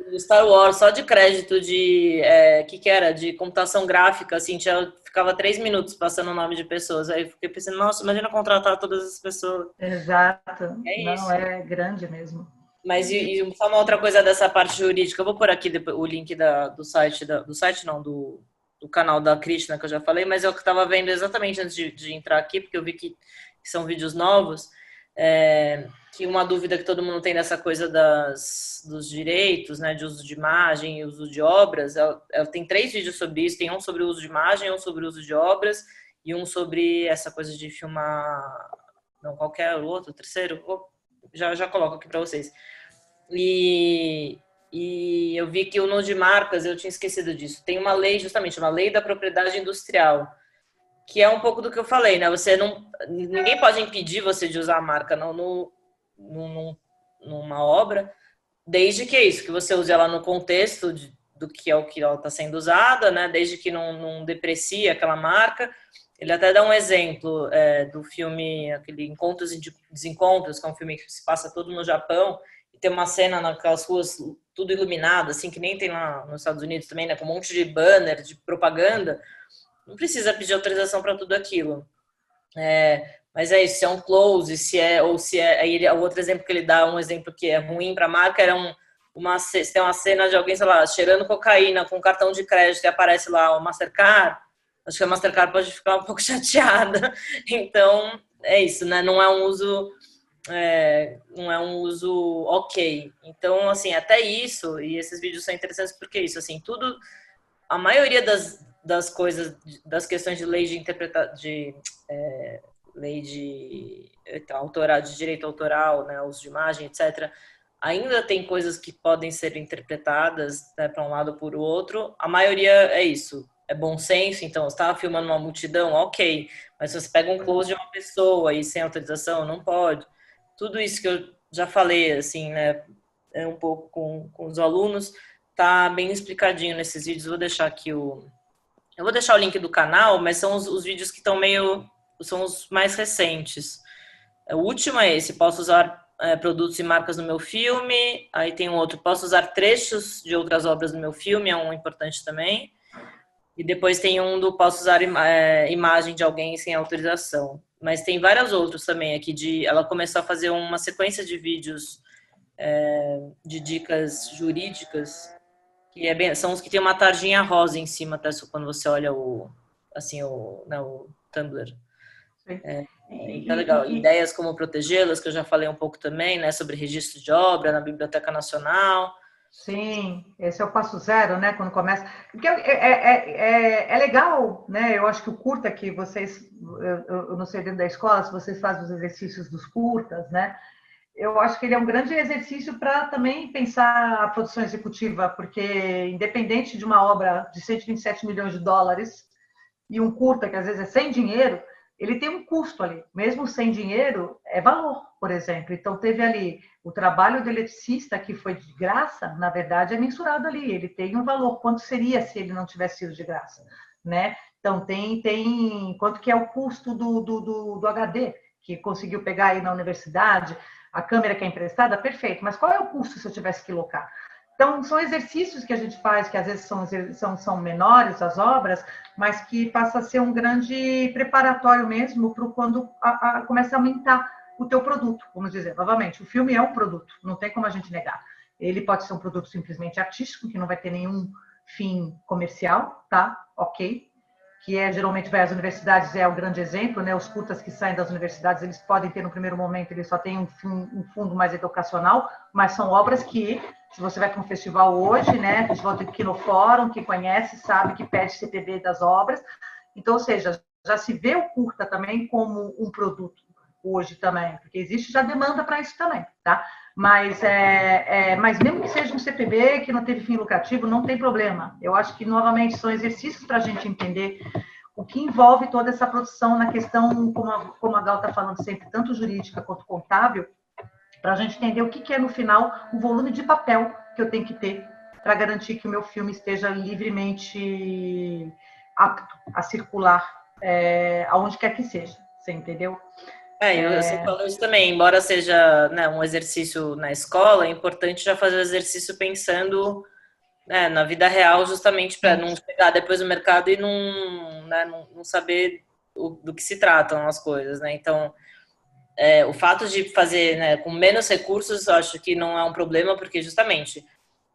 do Star Wars, só de crédito de, que era? De computação gráfica, assim, ficava 3 minutos passando o nome de pessoas. Aí eu fiquei pensando, nossa, imagina contratar todas essas pessoas. Exato. É Não, isso. é grande mesmo. Mas e só uma outra coisa dessa parte jurídica, eu vou pôr aqui depois, o link do site, do site não, do canal da Krishna que eu já falei, mas eu estava vendo exatamente antes de entrar aqui, porque eu vi que são vídeos novos, que uma dúvida que todo mundo tem dessa coisa dos direitos, né, de uso de imagem e uso de obras, ela tem 3 vídeos sobre isso, tem um sobre o uso de imagem, um sobre o uso de obras e um sobre essa coisa de filmar, não, qualquer outro, terceiro, já coloco aqui para vocês. E eu vi que o nome de marcas, eu tinha esquecido disso. Tem uma lei, justamente, uma lei da propriedade industrial, que é um pouco do que eu falei, né? Ninguém pode impedir você de usar a marca numa obra, desde que é isso, que você use ela no contexto do que é o que ela está sendo usada, né? Desde que não deprecie aquela marca. Ele até dá um exemplo do filme, aquele Encontros e Desencontros, que é um filme que se passa todo no Japão, e tem uma cena naquelas ruas tudo iluminado, assim, que nem tem lá nos Estados Unidos também, né? Com um monte de banner, de propaganda. Não precisa pedir autorização para tudo aquilo. Mas é isso, se é um close, aí o outro exemplo que ele dá, um exemplo que é ruim para a marca, era tem uma cena de alguém, sei lá, cheirando cocaína com um cartão de crédito e aparece lá o Mastercard. Acho que a Mastercard pode ficar um pouco chateada. Então, é isso, né? Não é um uso ok. Então, assim, até isso, e esses vídeos são interessantes porque é isso, assim, tudo, a maioria das coisas, das questões de lei de interpretação, lei de direito autoral, né, uso de imagem, etc., ainda tem coisas que podem ser interpretadas, né, para um lado ou por outro. A maioria é isso, é bom senso. Então, você estava filmando uma multidão, ok, mas se você pega um close de uma pessoa e sem autorização, não pode. Tudo isso que eu já falei, assim, né, um pouco com os alunos, tá bem explicadinho nesses vídeos. Eu vou deixar o link do canal, mas são os vídeos que estão são os mais recentes. O último é esse, posso usar produtos e marcas no meu filme. Aí tem um outro, posso usar trechos de outras obras no meu filme, é um importante também. E depois tem um do posso usar imagem de alguém sem autorização. Mas tem vários outros também aqui. Ela começou a fazer uma sequência de vídeos de dicas jurídicas, que são os que tem uma tarjinha rosa em cima, até quando você olha o Tumblr. Então, legal. Ideias como protegê-las, que eu já falei um pouco também, né, sobre registro de obra na Biblioteca Nacional. Sim, esse é o passo zero, né? Quando começa. Porque é legal, né? Eu acho que o curta que vocês, eu não sei dentro da escola, se vocês fazem os exercícios dos curtas, né? Eu acho que ele é um grande exercício para também pensar a produção executiva, porque independente de uma obra de 127 milhões de dólares e um curta que às vezes é sem dinheiro, ele tem um custo ali. Mesmo sem dinheiro, é valor, por exemplo. Então, teve ali o trabalho do eletricista, que foi de graça, na verdade, é mensurado ali. Ele tem um valor. Quanto seria se ele não tivesse sido de graça? Né? Então, tem quanto que é o custo do HD, que conseguiu pegar aí na universidade, a câmera que é emprestada, perfeito. Mas qual é o custo se eu tivesse que locar? Então, são exercícios que a gente faz, que às vezes são menores as obras, mas que passa a ser um grande preparatório mesmo para quando começa a aumentar o teu produto, vamos dizer. Novamente, o filme é um produto, não tem como a gente negar. Ele pode ser um produto simplesmente artístico, que não vai ter nenhum fim comercial, tá? Ok. Que geralmente vai às universidades, é o grande exemplo, né? Os curtas que saem das universidades, eles podem ter no primeiro momento, eles só têm um fundo mais educacional, mas são obras que, se você vai para um festival hoje, né? Festival de Kinofórum, que conhece, sabe que pede CPB das obras. Então, ou seja, já se vê o curta também como um produto hoje também, porque existe já demanda para isso também, tá? Mas mesmo que seja um CPB que não teve fim lucrativo, não tem problema. Eu acho que, novamente, são exercícios para a gente entender o que envolve toda essa produção na questão, como a Gal está falando sempre, tanto jurídica quanto contábil, para a gente entender o que é, no final, o volume de papel que eu tenho que ter para garantir que o meu filme esteja livremente apto a circular aonde quer que seja. Você entendeu? Eu sempre falo isso também, embora seja, né, um exercício na escola, é importante já fazer o exercício pensando, né, na vida real, justamente para não chegar depois no mercado e não, né, não saber do que se tratam as coisas, né? Então, o fato de fazer, né, com menos recursos, eu acho que não é um problema, porque justamente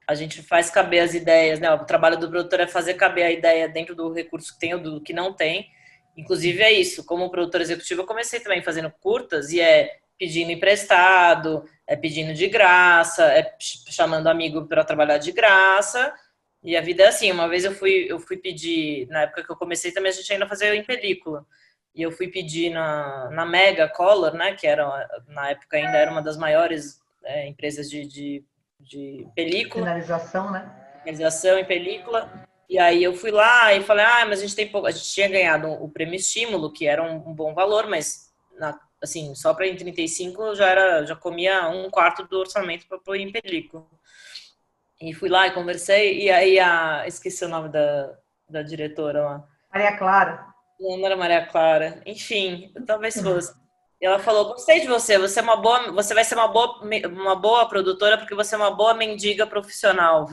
a gente faz caber as ideias, né? O trabalho do produtor é fazer caber a ideia dentro do recurso que tem ou do que não tem. Inclusive é isso, como produtor executivo eu comecei também fazendo curtas e pedindo emprestado, pedindo de graça, chamando amigo para trabalhar de graça. E a vida é assim, uma vez eu fui pedir, na época que eu comecei também a gente ainda fazia em película. E eu fui pedir na Mega Color, né, que era na época ainda era uma das maiores empresas de película, Finalização, né? finalização em película. E aí eu fui lá e falei, mas a gente tem pouco. A gente tinha ganhado o prêmio estímulo, que era um bom valor, mas assim, só para em 35 eu já comia um quarto do orçamento para pôr em película. E fui lá e conversei, e aí esqueci o nome da diretora lá. Maria Clara. Não era Maria Clara. Enfim, talvez fosse. E ela falou: gostei de você, você vai ser uma boa produtora porque você é uma boa mendiga profissional.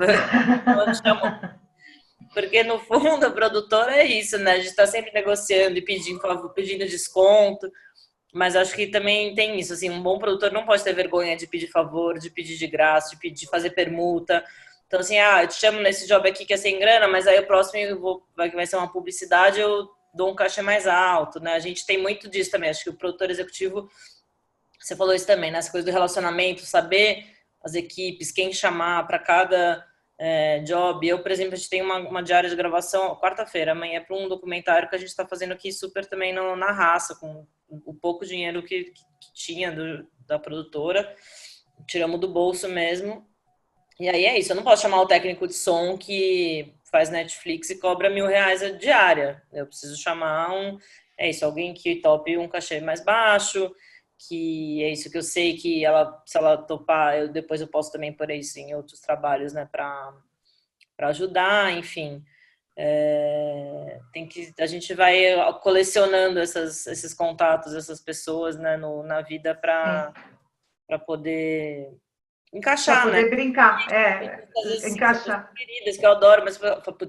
Ela chamou. Porque no fundo a produtora é isso, né? A gente está sempre negociando e pedindo desconto. Mas acho que também tem isso, assim, um bom produtor não pode ter vergonha de pedir favor, de pedir de graça, de fazer permuta. Então, assim, eu te chamo nesse job aqui que é sem grana, mas aí o próximo vai ser uma publicidade, eu dou um cachê mais alto, né? A gente tem muito disso também. Acho que o produtor executivo, você falou isso também, né? Essa coisa do relacionamento, saber as equipes, quem chamar para cada job. Eu, por exemplo, a gente tem uma diária de gravação quarta-feira, amanhã, para um documentário que a gente está fazendo aqui super também na raça, com o pouco dinheiro que tinha da produtora, tiramos do bolso mesmo. E aí é isso, eu não posso chamar o técnico de som que faz Netflix e cobra R$ 1.000 a diária. Eu preciso chamar alguém que tope um cachê mais baixo, que é isso que eu sei que se ela topar, depois eu posso também pôr isso em outros trabalhos, né, para ajudar, enfim. A gente vai colecionando esses contatos, essas pessoas, né, na vida para poder encaixar, pra poder né? brincar, Às vezes encaixar. queridas que eu adoro, mas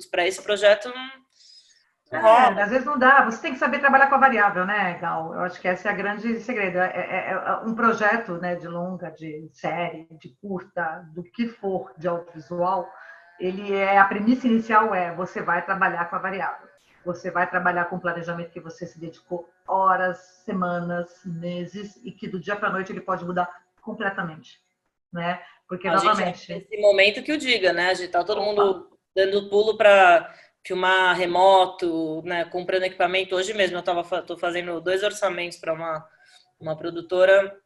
para esse projeto não rola. Às vezes não dá. Você tem que saber trabalhar com a variável, né, Gal? Eu acho que esse é o grande segredo. Um projeto, né, de longa, de série, de curta, do que for de audiovisual, a premissa inicial você vai trabalhar com a variável. Você vai trabalhar com o planejamento que você se dedicou horas, semanas, meses, e que do dia para a noite ele pode mudar completamente, né? Porque, novamente... Esse momento que o diga, né? A gente tá todo mundo dando pulo para filmar remoto, né? Comprando equipamento. Hoje mesmo tô fazendo 2 orçamentos para uma produtora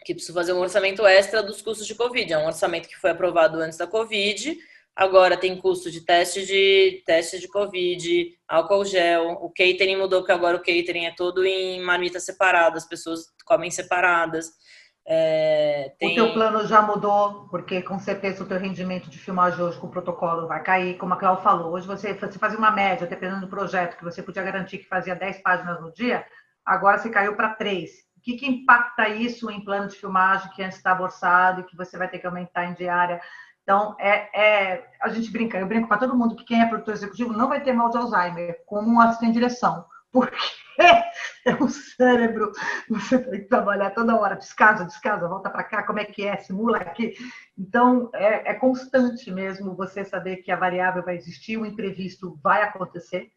que precisa fazer um orçamento extra dos custos de Covid. É um orçamento que foi aprovado antes da Covid. Agora tem custo de teste de Covid, álcool gel. O catering mudou, porque agora o catering é todo em marmitas separadas, as pessoas comem separadas. O teu plano já mudou, porque com certeza o teu rendimento de filmagem hoje com o protocolo vai cair, como a Cláudia falou. Hoje você fazia uma média, dependendo do projeto, que você podia garantir que fazia 10 páginas no dia, agora você caiu para 3. O que impacta isso em plano de filmagem que antes estava orçado e que você vai ter que aumentar em diária? Então, a gente brinca, eu brinco para todo mundo que quem é produtor executivo não vai ter mal de Alzheimer, como um assistente de direção, porque é um cérebro, você tem que trabalhar toda hora, descasa, volta para cá, como é que simula aqui. Então, é constante mesmo você saber que a variável vai existir, o imprevisto vai acontecer,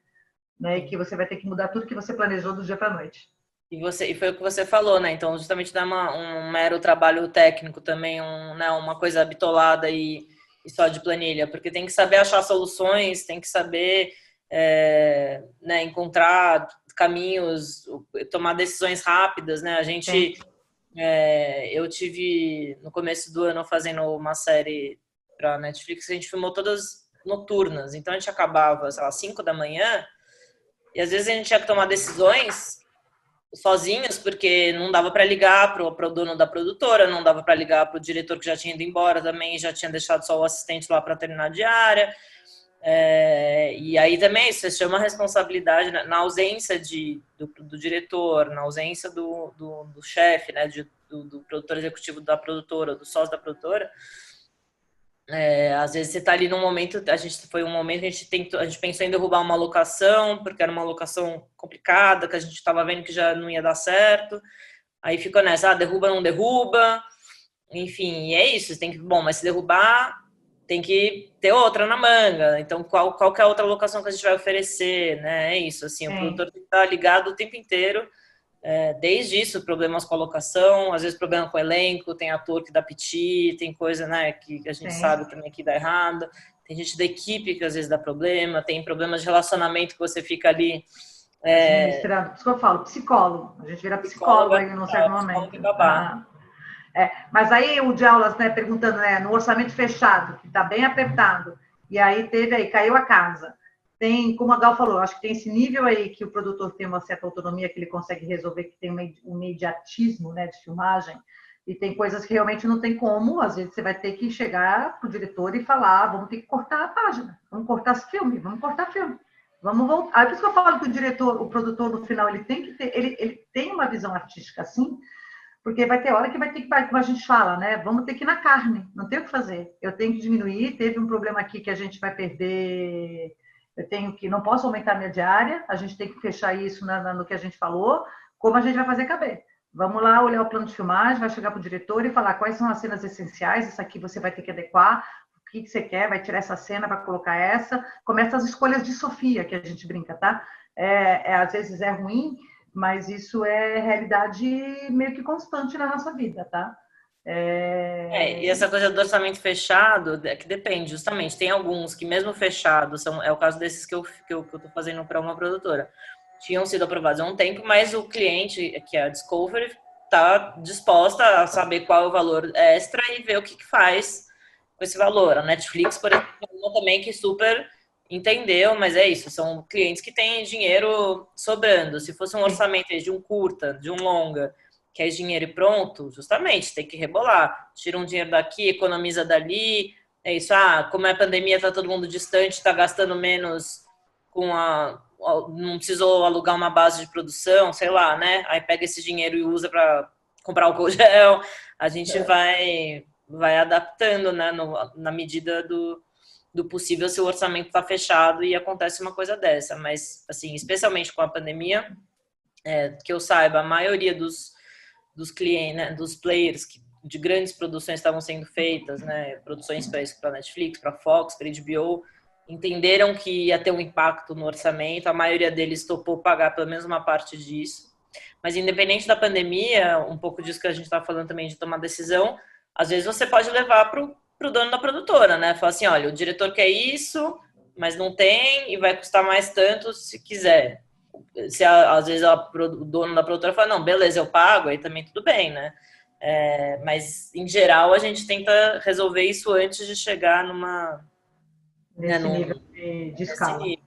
né, e que você vai ter que mudar tudo que você planejou do dia para a noite. E foi o que você falou, né? Então, justamente dá um mero trabalho técnico também, né, uma coisa bitolada e só de planilha, porque tem que saber achar soluções, tem que saber né, encontrar caminhos, tomar decisões rápidas, né? Eu tive no começo do ano fazendo uma série para Netflix, a gente filmou todas noturnas, então a gente acabava, sei lá, 5 da manhã, e às vezes a gente tinha que tomar decisões sozinhos, porque não dava para ligar para o dono da produtora, não dava para ligar para o diretor que já tinha ido embora também, já tinha deixado só o assistente lá para terminar a diária. E aí também você chama a responsabilidade na ausência do diretor, na ausência do chefe, né, do produtor executivo da produtora, do sócio da produtora. Às vezes você está ali num momento, foi um momento que a gente pensou em derrubar uma locação, porque era uma locação complicada, que a gente estava vendo que já não ia dar certo. Aí ficou nessa, derruba, não derruba. Enfim, e é isso, tem que, bom, mas se derrubar, tem que ter outra na manga. Então, qual que é a outra locação que a gente vai oferecer, né? É isso, assim, o produtor tem que estar ligado o tempo inteiro, desde isso, problemas com a locação, às vezes problema com o elenco, tem ator que dá piti, tem coisa, né, que a gente sabe também que dá errado, tem gente da equipe que às vezes dá problema, tem problemas de relacionamento que você fica ali... Isso que eu falo, psicólogo. A gente vira psicólogo aí num certo momento. Mas aí o de aulas, né, perguntando, né, no orçamento fechado, que está bem apertado, e aí caiu a casa. Tem, como a Gal falou, acho que tem esse nível aí que o produtor tem uma certa autonomia, que ele consegue resolver, que tem um imediatismo, né, de filmagem, e tem coisas que realmente não tem como, às vezes você vai ter que chegar pro diretor e falar, vamos ter que cortar a página, vamos cortar esse filme, vamos cortar filme. Vamos voltar. Aí por isso que eu falo que o produtor, no final, ele tem que ter, ele tem uma visão artística assim, porque vai ter hora que vai ter que, como a gente fala, né? Vamos ter que ir na carne, não tem o que fazer. Eu tenho que diminuir, teve um problema aqui que a gente vai perder, não posso aumentar minha diária, a gente tem que fechar isso no que a gente falou, como a gente vai fazer caber. Vamos lá olhar o plano de filmagem, vai chegar para o diretor e falar quais são as cenas essenciais, isso aqui você vai ter que adequar, o que você quer, vai tirar essa cena para colocar essa. Começa as escolhas de Sofia, que a gente brinca, tá? Às vezes é ruim, mas isso é realidade meio que constante na nossa vida, tá? E essa coisa do orçamento fechado, que depende, justamente. Tem alguns que mesmo fechados, é o caso desses que eu tô fazendo para uma produtora, tinham sido aprovados há um tempo, mas o cliente, que é a Discovery, está disposta a saber qual é o valor extra e ver o que faz com esse valor. A Netflix, por exemplo, também que super entendeu, mas é isso, são clientes que têm dinheiro sobrando. Se fosse um orçamento de um curta, de um longa, que é dinheiro e pronto, justamente, tem que rebolar. Tira um dinheiro daqui, economiza dali. É isso, como é pandemia, tá todo mundo distante, tá gastando menos não precisou alugar uma base de produção, sei lá, né? Aí pega esse dinheiro e usa para comprar álcool gel. A gente vai adaptando, né, na medida do possível, se o orçamento está fechado e acontece uma coisa dessa. Mas, assim, especialmente com a pandemia, que eu saiba, a maioria dos clientes, né, dos players de grandes produções estavam sendo feitas, né, produções para Netflix, para Fox, para HBO, entenderam que ia ter um impacto no orçamento, a maioria deles topou pagar pelo menos uma parte disso. Mas independente da pandemia, um pouco disso que a gente está falando também de tomar decisão, às vezes você pode levar para o dono da produtora, né? Falar assim, olha, o diretor quer isso, mas não tem e vai custar mais tanto se quiser. Às vezes o dono da produtora fala, não, beleza, eu pago, aí também tudo bem, né? Mas, em geral, a gente tenta resolver isso antes de chegar nesse nível de escala. Nível,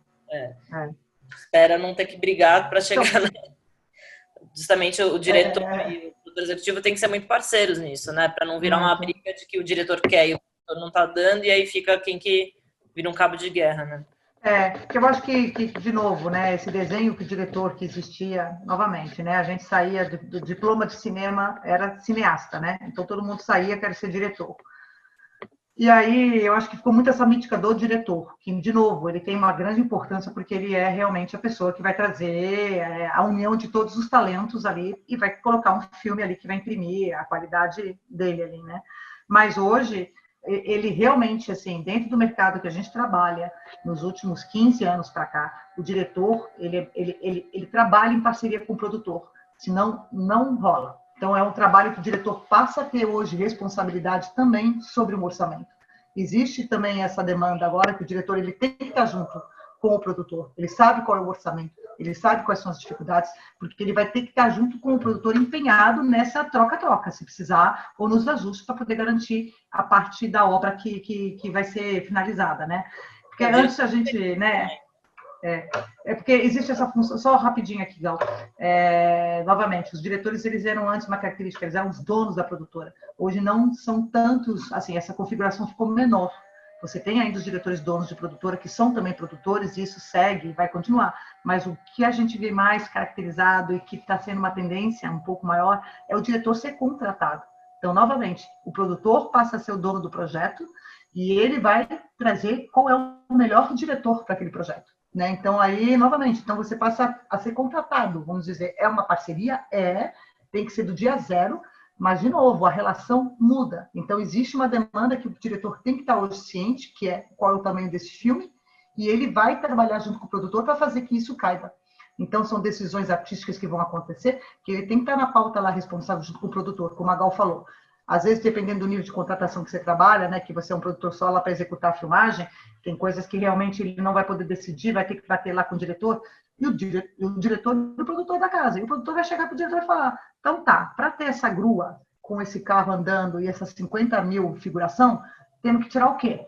Espera não ter que brigar para chegar... Então, justamente o diretor e o produtor executivo tem que ser muito parceiros nisso, né? Para não virar uma briga de que o diretor quer e o produtor não está dando, e aí fica quem que vira um cabo de guerra, né? Porque eu acho que, de novo, né, esse desenho que o diretor que existia, novamente, né, a gente saía do diploma de cinema, era cineasta, né? Então todo mundo saía, quer ser diretor. E aí eu acho que ficou muito essa mítica do diretor, que, de novo, ele tem uma grande importância porque ele é realmente a pessoa que vai trazer a união de todos os talentos ali e vai colocar um filme ali que vai imprimir a qualidade dele ali, né? Mas hoje, ele realmente, assim, dentro do mercado que a gente trabalha, nos últimos 15 anos para cá, o diretor, ele trabalha em parceria com o produtor, senão não rola. Então, é um trabalho que o diretor passa a ter hoje responsabilidade também sobre o orçamento. Existe também essa demanda agora que o diretor ele tem que estar junto com o produtor. Ele sabe qual é o orçamento, ele sabe quais são as dificuldades, porque ele vai ter que estar junto com o produtor empenhado nessa troca-troca, se precisar, ou nos ajustes para poder garantir a parte da obra que vai ser finalizada, né? Porque antes a gente, né... porque existe essa função, só rapidinho aqui, Gal. Novamente, os diretores, eles eram antes uma característica, eles eram os donos da produtora. Hoje não são tantos, assim, essa configuração ficou menor. Você tem ainda os diretores donos de produtora, que são também produtores, e isso segue, vai continuar. Mas o que a gente vê mais caracterizado e que está sendo uma tendência um pouco maior é o diretor ser contratado. Então, novamente, o produtor passa a ser o dono do projeto e ele vai trazer qual é o melhor diretor para aquele projeto. Né? Então, aí, novamente, então você passa a ser contratado, vamos dizer, é uma parceria? Tem que ser do dia zero, mas, de novo, a relação muda. Então, existe uma demanda que o diretor tem que estar hoje ciente, que é qual é o tamanho desse filme, e ele vai trabalhar junto com o produtor para fazer que isso caiba. Então, são decisões artísticas que vão acontecer, que ele tem que estar na pauta lá responsável junto com o produtor, como a Gal falou. Às vezes, dependendo do nível de contratação que você trabalha, né, que você é um produtor só lá para executar a filmagem, tem coisas que realmente ele não vai poder decidir, vai ter que bater lá com o diretor, e o diretor do produtor da casa. E o produtor vai chegar para o diretor e falar, então tá, para ter essa grua com esse carro andando e essas 50 mil figuração, temos que tirar o quê?